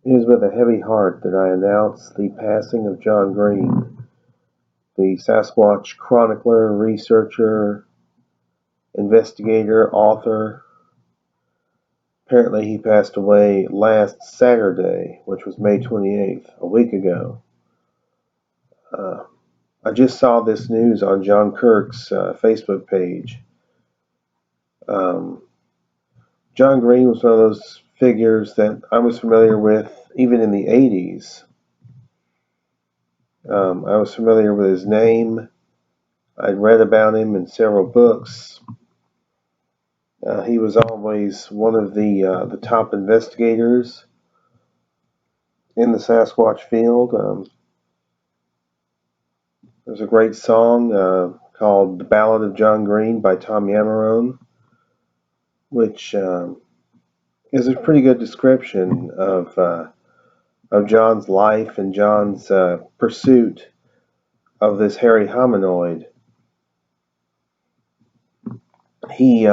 It is with a heavy heart that I announce the passing of John Green, the Sasquatch chronicler, researcher, investigator, author. Apparently he passed away last Saturday, which was May 28th, a week ago. I just saw this news on John Kirk's Facebook page. John Green was one of those figures that I was familiar with even in the 80s. I was familiar with his name. I'd read about him in several books. He was always one of the top investigators in the Sasquatch field. There's a great song called "The Ballad of John Green" by Tom Yamarone, which is a pretty good description of John's life and John's pursuit of this hairy hominoid. He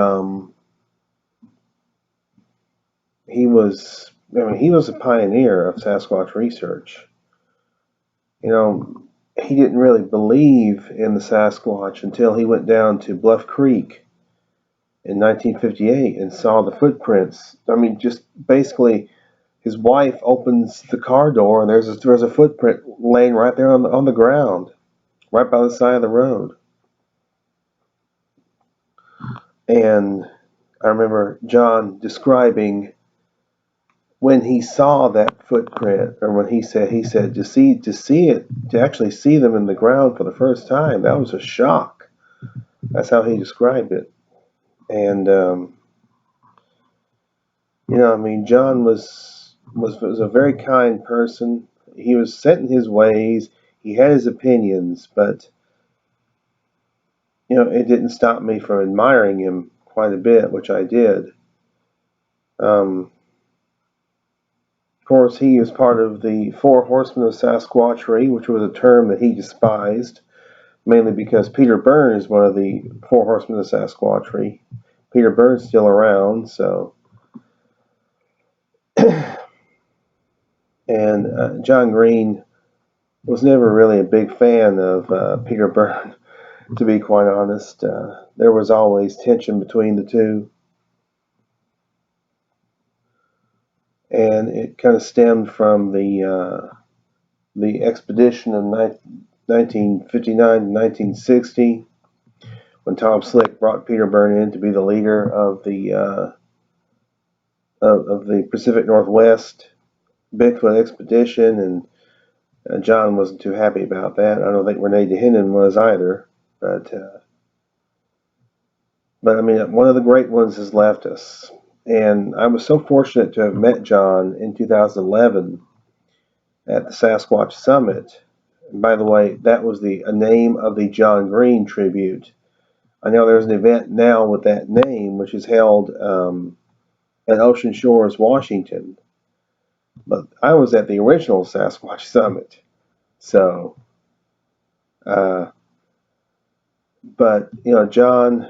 was a pioneer of Sasquatch research. You know, he didn't really believe in the Sasquatch until he went down to Bluff Creek in 1958 and saw the footprints. Just basically, his wife opens the car door and there's a footprint laying right there on the ground, right by the side of the road. And I remember John describing when he saw that footprint, or when he said to actually see them in the ground for the first time, that was a shock. That's how he described it. And John was a very kind person. He was set in his ways. He had his opinions, but it didn't stop me from admiring him quite a bit, which I did. Of course, he is part of the Four Horsemen of Sasquatchery, which was a term that he despised, mainly because Peter Byrne is one of the Four Horsemen of Sasquatchery. Peter Byrne's still around, so. And John Green was never really a big fan of Peter Byrne, to be quite honest. There was always tension between the two. And it kind of stemmed from the expedition of 1959 to 1960, when Tom Slick brought Peter Byrne in to be the leader of the Pacific Northwest Bigfoot expedition, and John wasn't too happy about that. I don't think Renee DeHenen was either, but one of the great ones has left us. And I was so fortunate to have met John in 2011 at the Sasquatch Summit. And by the way, that was a name of the John Green tribute. I know there's an event now with that name, which is held at Ocean Shores, Washington. But I was at the original Sasquatch Summit. So, but John,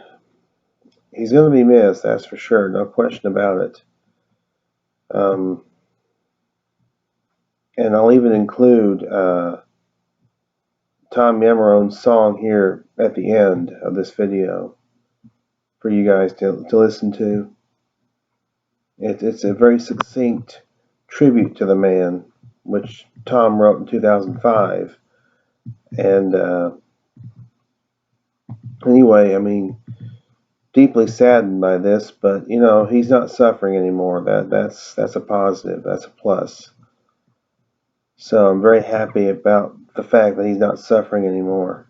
he's going to be missed, that's for sure, no question about it. And I'll even include Tom Yamarone's song here at the end of this video for you guys to listen to. It's a very succinct tribute to the man, which Tom wrote in 2005. And anyway, deeply saddened by this, but he's not suffering anymore. That's a positive. That's a plus. So I'm very happy about the fact that he's not suffering anymore.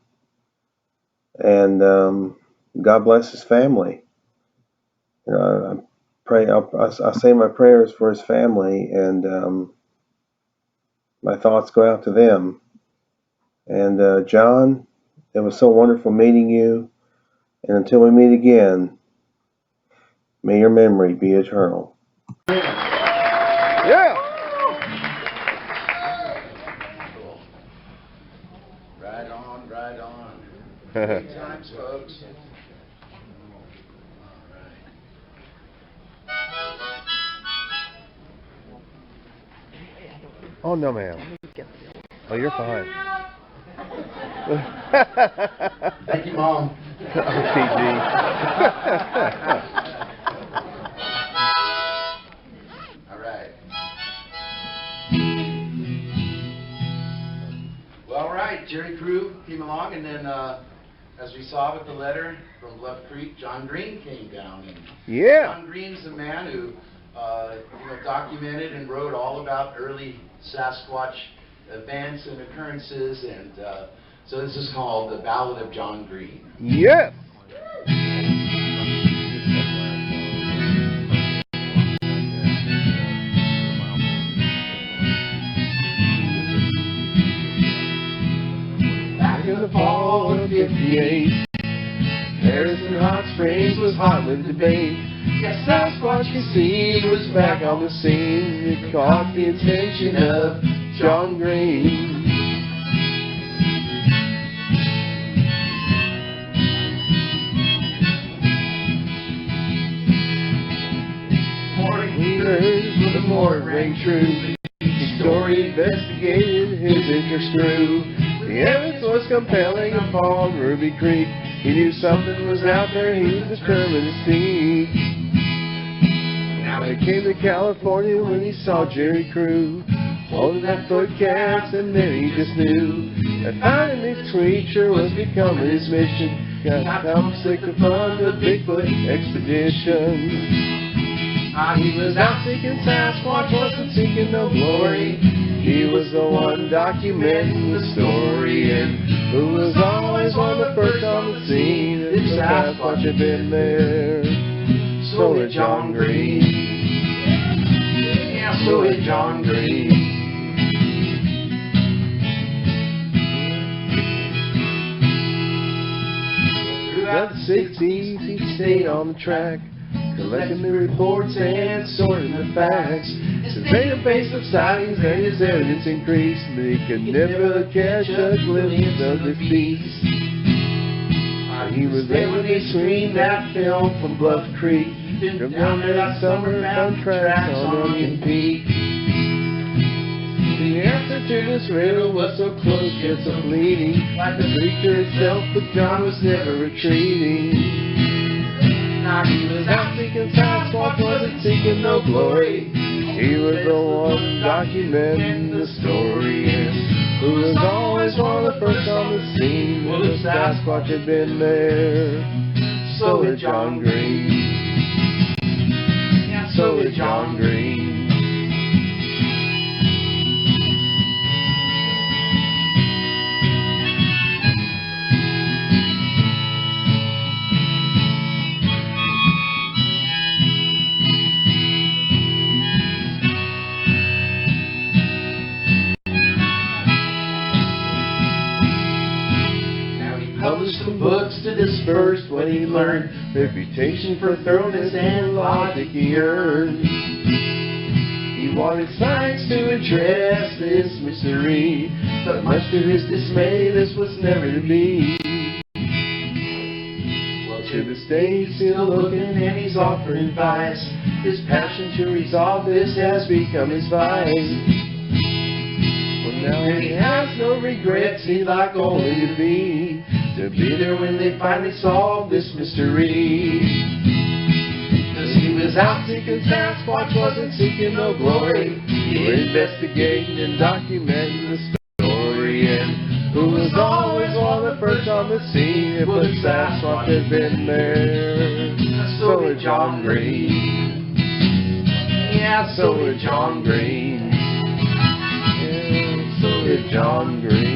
And God bless his family. I pray. I say my prayers for his family, and my thoughts go out to them. And John, it was so wonderful meeting you. And until we meet again, may your memory be eternal. Yeah. Right on, right on. Good times, folks. All right. Oh, no, ma'am. Oh, you're fine. Thank you, Mom. Oh, PG. All right. Well, all right. Jerry Crew came along, and then, as we saw with the letter from Bluff Creek, John Green came down. And Yeah. John Green's the man who, documented and wrote all about early Sasquatch events and occurrences, and so this is called The Ballad of John Green. Yes. Back in the fall of '58, Harrison Hot Springs was hot with debate. Yes, Sasquatch you see was back on the scene. It caught the attention of John Green. Morning leaders with a more it rang true. The story investigated, his interest grew. The evidence was compelling upon Ruby Creek. He knew something was out there, he was determined to see. Now he came to California when he saw Jerry Crew holding that foot cast, and then he just knew that finding this creature was becoming his mission. Got homesick to fund a Bigfoot expedition. He was out seeking Sasquatch, wasn't seeking no glory. He was the one documenting the story, and who was always one of the first on the scene. If Sasquatch had been there, so had John Green. Yeah, so had John Green. Throughout the '60s, he stayed on the track, collecting the reports and sorting the facts. His database of sightings and his evidence increased, but he could never catch a glimpse of this beast. He was there when they screened that film from Bluff Creek. From down there that summer, found tracks on Onion Peak. The answer to this riddle was so close yet so fleeting, like the creature itself, but John was never retreating. He was out seeking Sasquatch, wasn't seeking no glory. He was the one documenting the story, and who was always one of the first on the scene. Well, if Sasquatch had been there, so had John Green. Yeah, so had John Green. Published some books to disperse what he learned, reputation for thoroughness and logic he earned. He wanted science to address this mystery, but much to his dismay this was never to be. Well, to this day he's still looking and he's offering advice. His passion to resolve this has become his vice. Now he has no regrets, he'd like only to be there when they finally solve this mystery. 'Cause he was out seeking Sasquatch, wasn't seeking no glory. He was investigating and documenting the story, and who was always one of the first on the scene. If the Sasquatch had been there, so had John Green. Yeah, so had John Green. So did John Green.